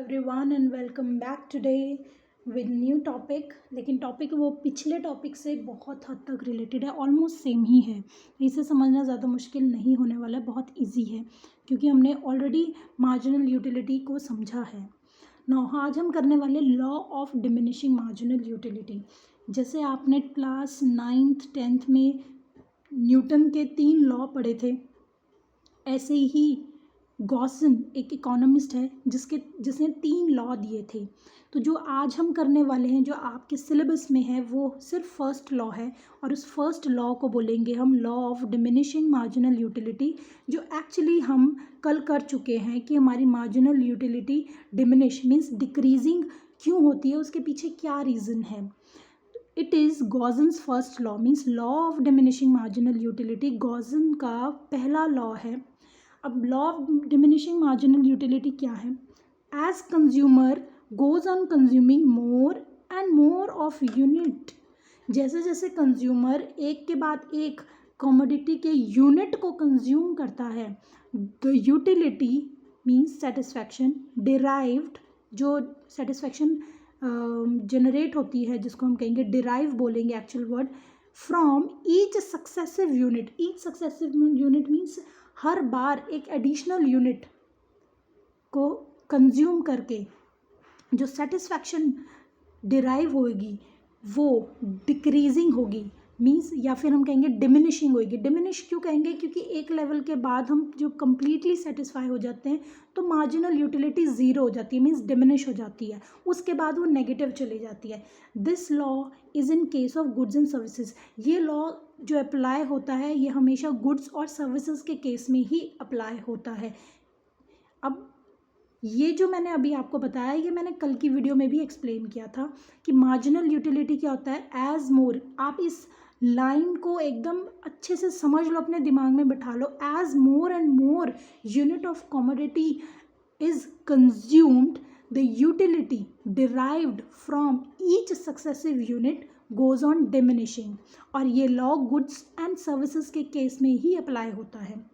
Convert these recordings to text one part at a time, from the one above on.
Everyone and welcome back today with new topic. लेकिन topic वो पिछले टॉपिक से बहुत हद तक रिलेटेड है, ऑलमोस्ट सेम ही है। इसे समझना ज़्यादा मुश्किल नहीं होने वाला है, बहुत इजी है क्योंकि हमने ऑलरेडी मार्जिनल यूटिलिटी को समझा है। नौ आज हम करने वाले law of diminishing marginal utility. जैसे आपने क्लास 9th 10th में न्यूटन के 3 लॉ पढ़े थे, ऐसे ही गॉसन एक इकोनॉमिस्ट है जिसने 3 लॉ दिए थे। तो जो आज हम करने वाले हैं, जो आपके सिलेबस में है, वो सिर्फ फर्स्ट लॉ है और उस फर्स्ट लॉ को बोलेंगे हम law of diminishing marginal utility, जो एक्चुअली हम कल कर चुके हैं कि हमारी marginal utility diminish means decreasing क्यों होती है, उसके पीछे क्या रीज़न है। It is Gossen's first law means law of diminishing marginal utility Gossen का पहला लॉ है। अब law of diminishing marginal utility क्या है? As consumer goes on consuming more and more of unit, जैसे जैसे कंज्यूमर एक के बाद एक कमोडिटी के यूनिट को कंज्यूम करता है, the utility means satisfaction derived, जो सेटिस्फैक्शन जनरेट होती है, जिसको हम कहेंगे डिराइव बोलेंगे actual word, from each successive unit. Each successive unit means हर बार एक एडिशनल यूनिट को कंज्यूम करके जो सेटिस्फैक्शन डिराइव होगी वो डिक्रीजिंग होगी मीन्स, या फिर हम कहेंगे डिमिनिशिंग होगी। डिमिनिश क्यों कहेंगे? क्योंकि एक लेवल के बाद हम जो कम्प्लीटली सेटिस्फाई हो जाते हैं तो मार्जिनल यूटिलिटी ज़ीरो हो जाती है मीन्स डिमिनिश हो जाती है, उसके बाद वो नेगेटिव चली जाती है। This law is in case of goods and services. ये लॉ जो अप्लाई होता है ये हमेशा गुड्स और सर्विसेज के केस में ही अप्लाई होता है। अब ये जो मैंने अभी आपको बताया, ये मैंने कल की वीडियो में भी एक्सप्लेन किया था कि मार्जिनल यूटिलिटी क्या होता है। एज मोर, आप इस लाइन को एकदम अच्छे से समझ लो, अपने दिमाग में बिठा लो। As more and more unit of commodity is consumed, the utility derived from each successive unit goes on diminishing. और ये लॉ गुड्स एंड सर्विसेज के केस में ही अप्लाई होता है।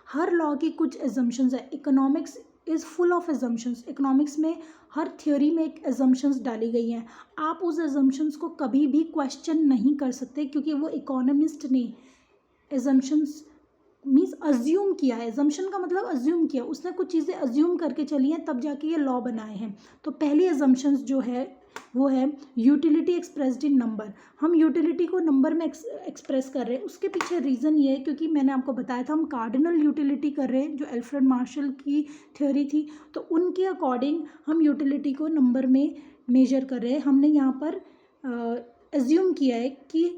हर लॉ की कुछ एजम्पशंस है। Economics is full of assumptions. Economics में हर थ्योरी में एक एजम्पशंस डाली गई हैं। आप उस एजम्पशंस को कभी भी क्वेश्चन नहीं कर सकते क्योंकि वो इकोनॉमिस्ट ने एजम्पशंस मीन्स अज्यूम किया है। एजम्पशन का मतलब अज्यूम किया, उसने कुछ चीज़ें अज्यूम करके चली हैं तब जाके ये लॉ बनाए हैं। तो पहली एजम्पशंस जो है वो है यूटिलिटी एक्सप्रेस्ड इन नंबर। हम यूटिलिटी को नंबर में एक्सप्रेस कर रहे हैं। उसके पीछे रीज़न ये है क्योंकि मैंने आपको बताया था हम कार्डिनल यूटिलिटी कर रहे हैं, जो अल्फ्रेड मार्शल की थ्योरी थी, तो उनके अकॉर्डिंग हम यूटिलिटी को नंबर में मेजर कर रहे हैं। हमने यहाँ पर एज्यूम किया है कि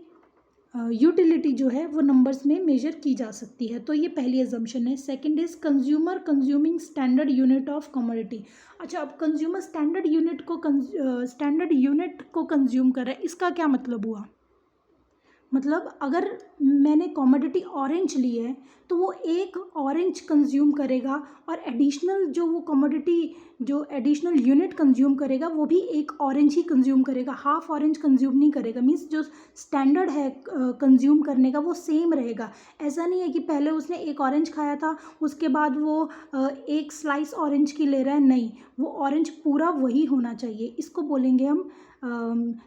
यूटिलिटी जो है वो नंबर्स में मेजर की जा सकती है। तो ये पहली एजम्पशन है। Second is consumer consuming standard unit of commodity. अच्छा, अब कंज्यूमर स्टैंडर्ड यूनिट को कंज्यूम कर रहा है, इसका क्या मतलब हुआ? मतलब अगर मैंने कमोडिटी ऑरेंज ली है तो वो एक ऑरेंज कंज्यूम करेगा और एडिशनल जो वो कमोडिटी जो एडिशनल यूनिट कंज्यूम करेगा वो भी एक ऑरेंज ही कंज्यूम करेगा, हाफ ऑरेंज कंज्यूम नहीं करेगा। मीन्स जो स्टैंडर्ड है कंज्यूम करने का वो सेम रहेगा। ऐसा नहीं है कि पहले उसने एक ऑरेंज खाया था उसके बाद वो एक स्लाइस ऑरेंज की ले रहा है, नहीं, वो ऑरेंज पूरा वही होना चाहिए। इसको बोलेंगे हम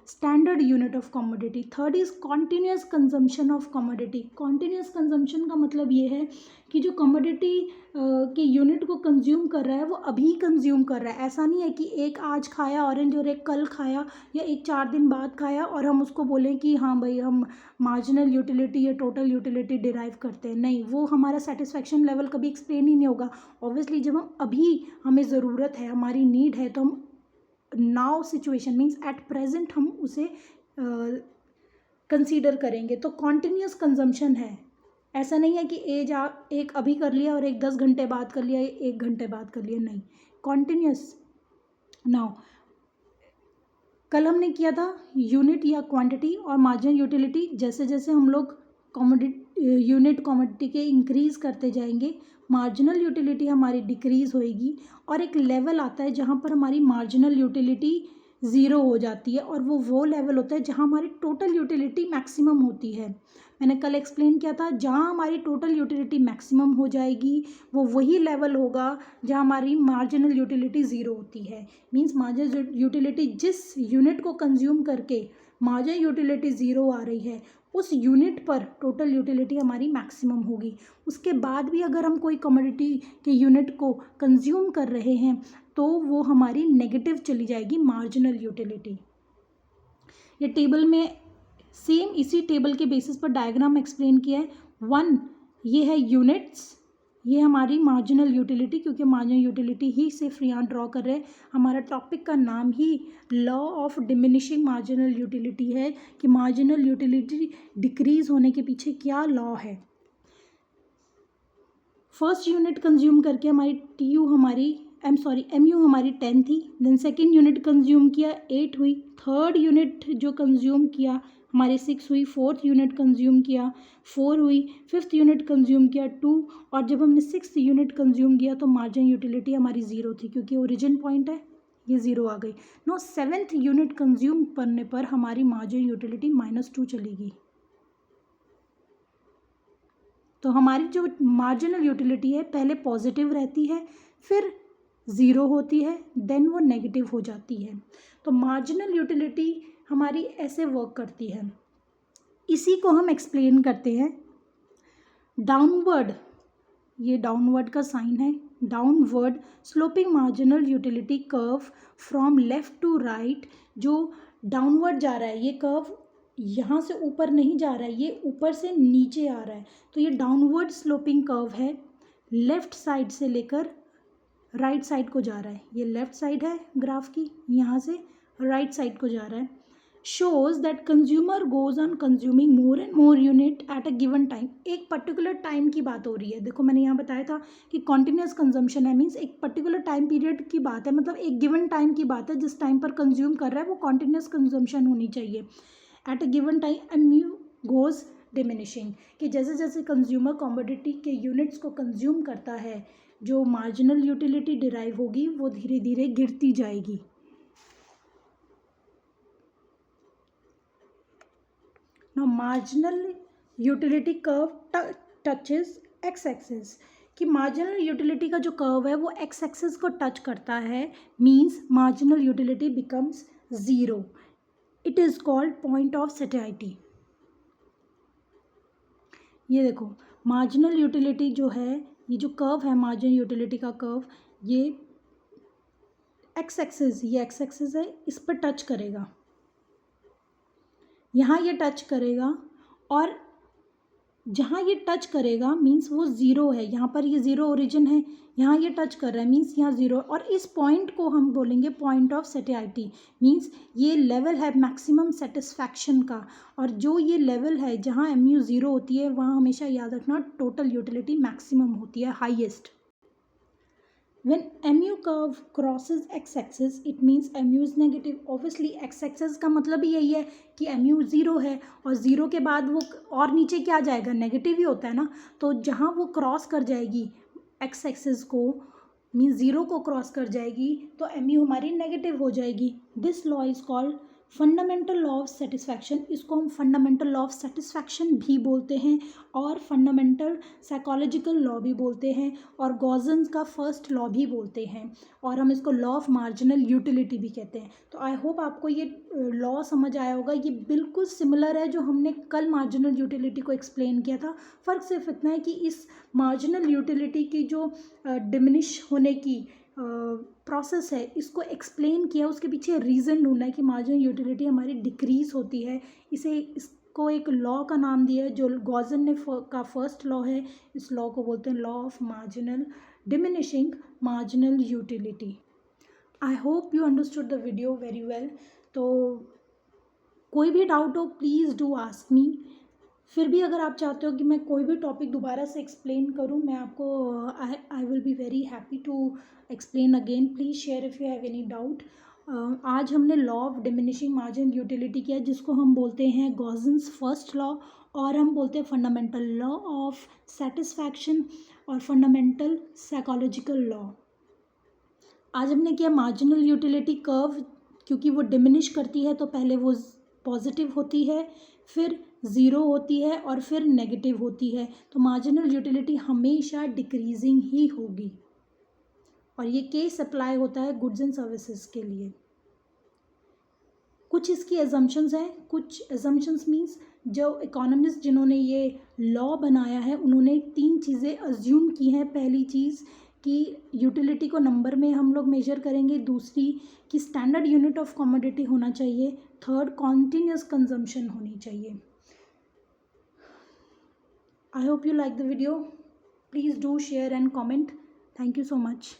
standard unit of commodity. Third is continuous consumption of commodity. Continuous consumption का मतलब ये है कि जो कमोडिटी के यूनिट को कंज्यूम कर रहा है वो अभी कंज्यूम कर रहा है। ऐसा नहीं है कि एक आज खाया ऑरेंज और एक कल खाया या एक 4 दिन बाद खाया और हम उसको बोलें कि हाँ भाई हम मार्जिनल यूटिलिटी या टोटल यूटिलिटी डिराइव करते हैं। नहीं, वो हमारा सेटिस्फैक्शन लेवल कभी एक्सप्लेन ही नहीं होगा। ऑब्वियसली जब हम अभी हमें ज़रूरत है, हमारी नीड है, तो हम now situation means at present हम उसे कंसीडर करेंगे। तो कॉन्टिन्यूस कंजम्पशन है। ऐसा नहीं है कि एक अभी कर लिया और एक 10 घंटे बाद कर लिया, 1 घंटे बाद कर लिया, नहीं, कॉन्टिन्यूस। नाउ कल हमने किया था यूनिट या क्वांटिटी और मार्जिनल यूटिलिटी। जैसे जैसे हम लोग यूनिट कमोडिटी के इंक्रीज़ करते जाएंगे मार्जिनल यूटिलिटी हमारी डिक्रीज़ होएगी और एक लेवल आता है जहाँ पर हमारी मार्जिनल यूटिलिटी ज़ीरो हो जाती है और वो लेवल होता है जहाँ हमारी टोटल यूटिलिटी मैक्सिमम होती है। मैंने कल एक्सप्लेन किया था, जहाँ हमारी टोटल यूटिलिटी मैक्सिमम हो जाएगी वो वही लेवल होगा जहाँ हमारी मार्जिनल यूटिलिटी ज़ीरो होती है। मीन्स मार्जिनल यूटिलिटी जिस यूनिट को कंज्यूम करके मार्जिनल यूटिलिटी ज़ीरो आ रही है उस यूनिट पर टोटल यूटिलिटी हमारी मैक्सिमम होगी। उसके बाद भी अगर हम कोई कमोडिटी के यूनिट को कंज्यूम कर रहे हैं तो वो हमारी नेगेटिव चली जाएगी मार्जिनल यूटिलिटी। ये टेबल में सेम इसी टेबल के बेसिस पर डायग्राम एक्सप्लेन किया है। 1 ये है यूनिट्स, ये हमारी मार्जिनल यूटिलिटी, क्योंकि मार्जिनल यूटिलिटी ही सिर्फ यहाँ ड्रॉ कर रहे हैं। हमारा टॉपिक का नाम ही law of diminishing marginal utility है कि मार्जिनल यूटिलिटी डिक्रीज होने के पीछे क्या लॉ है। फर्स्ट यूनिट कंज्यूम करके हमारी एमयू हमारी 10 थी। देन सेकेंड यूनिट कंज्यूम किया 8 हुई। थर्ड यूनिट जो कंज्यूम किया हमारी 6 हुई। फोर्थ यूनिट कंज्यूम किया 4 हुई। फिफ्थ यूनिट कंज्यूम किया 2, और जब हमने सिक्स्थ यूनिट कंज्यूम किया तो मार्जिन यूटिलिटी हमारी 0 थी, क्योंकि ओरिजिन पॉइंट है ये 0 आ गई। नो सेवेंथ यूनिट कंज्यूम करने पर हमारी मार्जिन यूटिलिटी -2 चलेगी। तो हमारी जो मार्जिनल यूटिलिटी है पहले पॉजिटिव रहती है, फिर 0 होती है, देन वो नेगेटिव हो जाती है। तो मार्जिनल यूटिलिटी हमारी ऐसे वर्क करती है। इसी को हम एक्सप्लेन करते हैं डाउनवर्ड, ये डाउनवर्ड का साइन है, downward sloping marginal utility curve from left to right. जो डाउनवर्ड जा रहा है ये कर्व यहाँ से ऊपर नहीं जा रहा है, ये ऊपर से नीचे आ रहा है, तो ये डाउनवर्ड स्लोपिंग कर्व है। लेफ़्ट साइड से लेकर राइट साइड को जा रहा है, ये लेफ़्ट साइड है ग्राफ की, यहाँ से राइट साइड को जा रहा है। Shows that consumer goes on consuming more and more unit at a given time. एक पर्टिकुलर टाइम की बात हो रही है। देखो मैंने यहाँ बताया था कि कॉन्टिन्यूस कंजम्पशन है, मीन्स एक पर्टिकुलर टाइम पीरियड की बात है, मतलब एक गिवन टाइम की बात है, जिस टाइम पर कंज्यूम कर रहा है वो कॉन्टिन्यूस कंजम्पशन होनी चाहिए। At a given time MU goes diminishing, कि जैसे जैसे कंज्यूमर कमोडिटी के यूनिट्स को कंज्यूम करता है जो मार्जिनल यूटिलिटी डिराइव होगी वो धीरे धीरे गिरती जाएगी। Now marginal utility curve touches x axis, कि मार्जिनल यूटिलिटी का जो कर्व है वो एक्स एक्सिस को टच करता है, means marginal utility becomes 0। It is called point of satisfaction. ये देखो मार्जिनल यूटिलिटी जो है, ये जो कर्व है मार्जिनल यूटिलिटी का कर्व, ये एक्स एक्सिस, ये एक्स एक्सिस है, इस पर टच करेगा, यहाँ ये टच करेगा, और जहाँ ये टच करेगा मीन्स वो 0 है, यहाँ पर ये 0 ओरिजिन है, यहाँ ये टच कर रहा है मीन्स यहाँ 0, और इस पॉइंट को हम बोलेंगे पॉइंट ऑफ सैटिस्फैक्शन। मीन्स ये लेवल है मैक्सिमम सेटिस्फैक्शन का, और जो ये लेवल है जहाँ एमयू 0 होती है वहाँ हमेशा याद रखना टोटल यूटिलिटी मैक्सिमम होती है, highest. When mu curve crosses x-axis, it means mu is negative. Obviously x-axis का मतलब ही यही है कि mu 0 है, और 0 के बाद वो और नीचे क्या जाएगा, नेगेटिव ही होता है ना। तो जहाँ वो क्रॉस कर जाएगी x-axis को, मीन्स 0 को क्रॉस कर जाएगी, तो mu हमारी नेगेटिव हो जाएगी। This law is called fundamental law of satisfaction. इसको हम फंडामेंटल लॉ ऑफ सेटिस्फैक्शन भी बोलते हैं, और फंडामेंटल साइकोलॉजिकल लॉ भी बोलते हैं, और गॉसेंस का फर्स्ट लॉ भी बोलते हैं, और हम इसको लॉ ऑफ मार्जिनल यूटिलिटी भी कहते हैं। तो आई होप आपको ये लॉ समझ आया होगा। ये बिल्कुल सिमिलर है जो हमने कल मार्जिनल यूटिलिटी को एक्सप्लेन किया था। फ़र्क सिर्फ इतना है कि इस मार्जिनल यूटिलिटी की जो डिमिनिश होने की प्रोसेस है, इसको एक्सप्लेन किया, उसके पीछे रीज़न ढूंढना है कि मार्जिनल यूटिलिटी हमारी डिक्रीज़ होती है। इसको एक लॉ का नाम दिया है जो गॉसन ने का फर्स्ट लॉ है। इस लॉ को बोलते हैं law of marginal diminishing marginal utility. I hope you understood the video very well. तो कोई भी डाउट हो प्लीज़ डू आस्क मी। फिर भी अगर आप चाहते हो कि मैं कोई भी टॉपिक दोबारा से एक्सप्लेन करूं, मैं आपको I will be very happy to explain again. Please share if you have any doubt. आज हमने law of diminishing margin utility किया, जिसको हम बोलते हैं गॉसेंस फर्स्ट लॉ, और हम बोलते हैं फंडामेंटल लॉ ऑफ सेटिस्फैक्शन और फंडामेंटल साइकोलॉजिकल लॉ। आज हमने किया मार्जिनल यूटिलिटी कर्व, क्योंकि वो डिमिनिश करती है तो पहले वो पॉजिटिव होती है, फिर ज़ीरो होती है और फिर नेगेटिव होती है, तो मार्जिनल यूटिलिटी हमेशा डिक्रीजिंग ही होगी। और ये केस अप्लाई होता है गुड्स एंड सर्विसेज के लिए। कुछ इसकी एजम्पशंस हैं, कुछ एजम्पशंस मीन्स जो इकोनॉमिस्ट जिन्होंने ये लॉ बनाया है उन्होंने 3 चीज़ें अज्यूम की हैं। पहली चीज़ कि यूटिलिटी को नंबर में हम लोग मेजर करेंगे, दूसरी कि स्टैंडर्ड यूनिट ऑफ कमोडिटी होना चाहिए, थर्ड कॉन्टीन्यूस कंजम्पशन होनी चाहिए। I hope you like the video. Please do share and comment. Thank you so much.